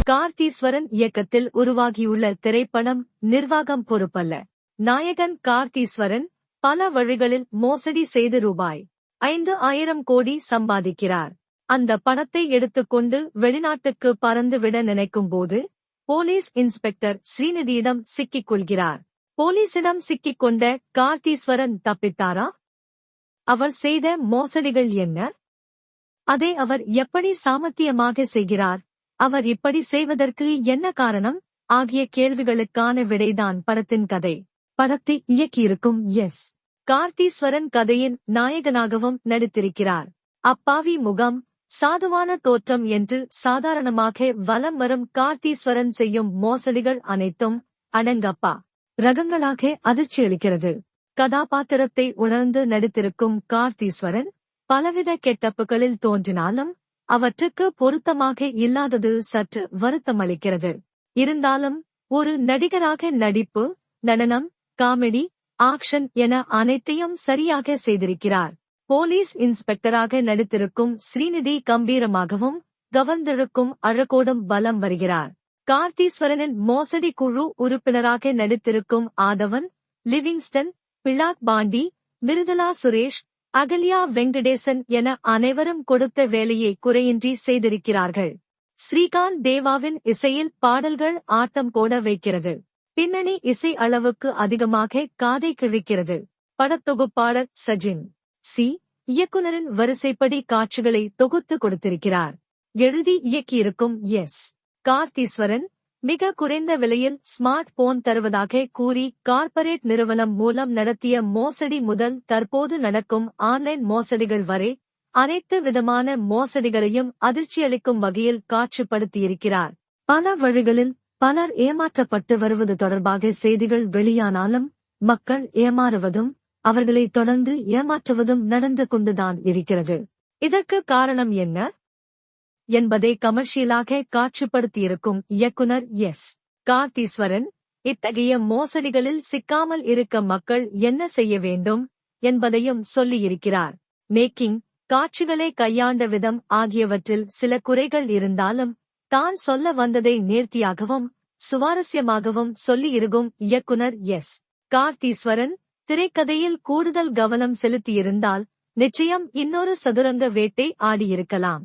கார்த்தீஸ்வரன் இயக்கத்தில் உருவாகியுள்ள திரைப்படம் நிர்வாகம் பொறுப்பல்ல. நாயகன் கார்த்தீஸ்வரன் பல வழிகளில் மோசடி செய்து ரூபாய் 5,000 கோடி சம்பாதிக்கிறார். அந்த பணத்தை எடுத்துக்கொண்டு வெளிநாட்டுக்கு பறந்துவிட நினைக்கும்போது போலீஸ் இன்ஸ்பெக்டர் ஸ்ரீநிதியிடம் சிக்கிக் கொள்கிறார். போலீசிடம் சிக்கிக் கொண்ட கார்த்தீஸ்வரன் தப்பித்தாரா? அவர் செய்த மோசடிகள் என்ன? அதை அவர் எப்படி சாமர்த்தியமாக செய்கிறார்? அவர் இப்படி செய்வதற்கு என்ன காரணம்? ஆகிய கேள்விகளுக்கான விடைதான் படத்தின் கதை. படத்தை இயக்கியிருக்கும் எஸ். கார்த்தீஸ்வரன் கதையின் நாயகனாகவும் நடித்திருக்கிறார். அப்பாவி முகம், சாதுவான தோற்றம் என்று சாதாரணமாக வலம் வரும் கார்த்தீஸ்வரன் செய்யும் மோசடிகள் அனைத்தும் அடங்கப்பா ரகங்களாக அதிர்ச்சியளிக்கிறது. கதாபாத்திரத்தை உணர்ந்து நடித்திருக்கும் கார்த்தீஸ்வரன் பலவித கெட்டப்புகளில் தோன்றினாலும் அவற்றுக்கு பொருத்தமாக இல்லாதது சற்று வருத்தமளிக்கிறது. இருந்தாலும் ஒரு நடிகராக நடிப்பு, நடனம், காமெடி, ஆக்ஷன் என அனைத்தையும் சரியாக செய்திருக்கிறார். போலீஸ் இன்ஸ்பெக்டராக நடித்திருக்கும் ஸ்ரீநிதி கம்பீரமாகவும் கவர்ந்திழுக்கும் அழகோடும் பலம் வருகிறார். கார்த்தீஸ்வரனின் மோசடி குழு உறுப்பினராக நடித்திருக்கும் ஆதவன், லிவிங்ஸ்டன், பிளாக் பாண்டி, மிருதுளா சுரேஷ், அகல்யா வெங்கடேசன் என அனைவரும் கொடுத்த வேலையை குறையின்றி செய்திருக்கிறார்கள். ஸ்ரீகாந்த் தேவாவின் இசையில் பாடல்கள் ஆட்டம் போட வைக்கிறது. பின்னணி இசை அளவுக்கு அதிகமாக காதை கிழிக்கிறது. படத்தொகுப்பாளர் சஜின் சி. இயக்குனரின் வரிசைப்படி காட்சிகளை தொகுத்து கொடுத்திருக்கிறார். எழுதி இயக்கியிருக்கும் எஸ். கார்த்தீஸ்வரன் மிக குறைந்த விலையில் ஸ்மார்ட் போன் தருவதாக கூறி கார்ப்பரேட் நிறுவனம் மூலம் நடத்திய மோசடி முதல் தற்போது நடக்கும் ஆன்லைன் மோசடிகள் வரை அனைத்து விதமான மோசடிகளையும் அதிர்ச்சியளிக்கும் வகையில் காட்சிப்படுத்தியிருக்கிறார். பல வழிகளில் பலர் ஏமாற்றப்பட்டு வருவது தொடர்பாக செய்திகள் வெளியானாலும் மக்கள் ஏமாறுவதும் அவர்களை தொடர்ந்து ஏமாற்றுவதும் நடந்து கொண்டுதான் இருக்கிறது. இதற்கு காரணம் என்ன என்பதை கமர்ஷியலாக காட்சிப்படுத்தியிருக்கும் இயக்குனர் எஸ். கார்த்தீஸ்வரன் இத்தகைய மோசடிகளில் சிக்காமல் இருக்க மக்கள் என்ன செய்ய வேண்டும் என்பதையும் சொல்லியிருக்கிறார். மேக்கிங், காட்சிகளை கையாண்ட விதம் ஆகியவற்றில் சில குறைகள் இருந்தாலும் தான் சொல்ல வந்ததை நேர்த்தியாகவும் சுவாரஸ்யமாகவும் சொல்லியிருக்கும் இயக்குனர் எஸ். கார்த்தீஸ்வரன் திரைக்கதையில் கூடுதல் கவனம் செலுத்தியிருந்தால் நிச்சயம் இன்னொரு சதுரங்க வேட்டை ஆடியிருக்கலாம்.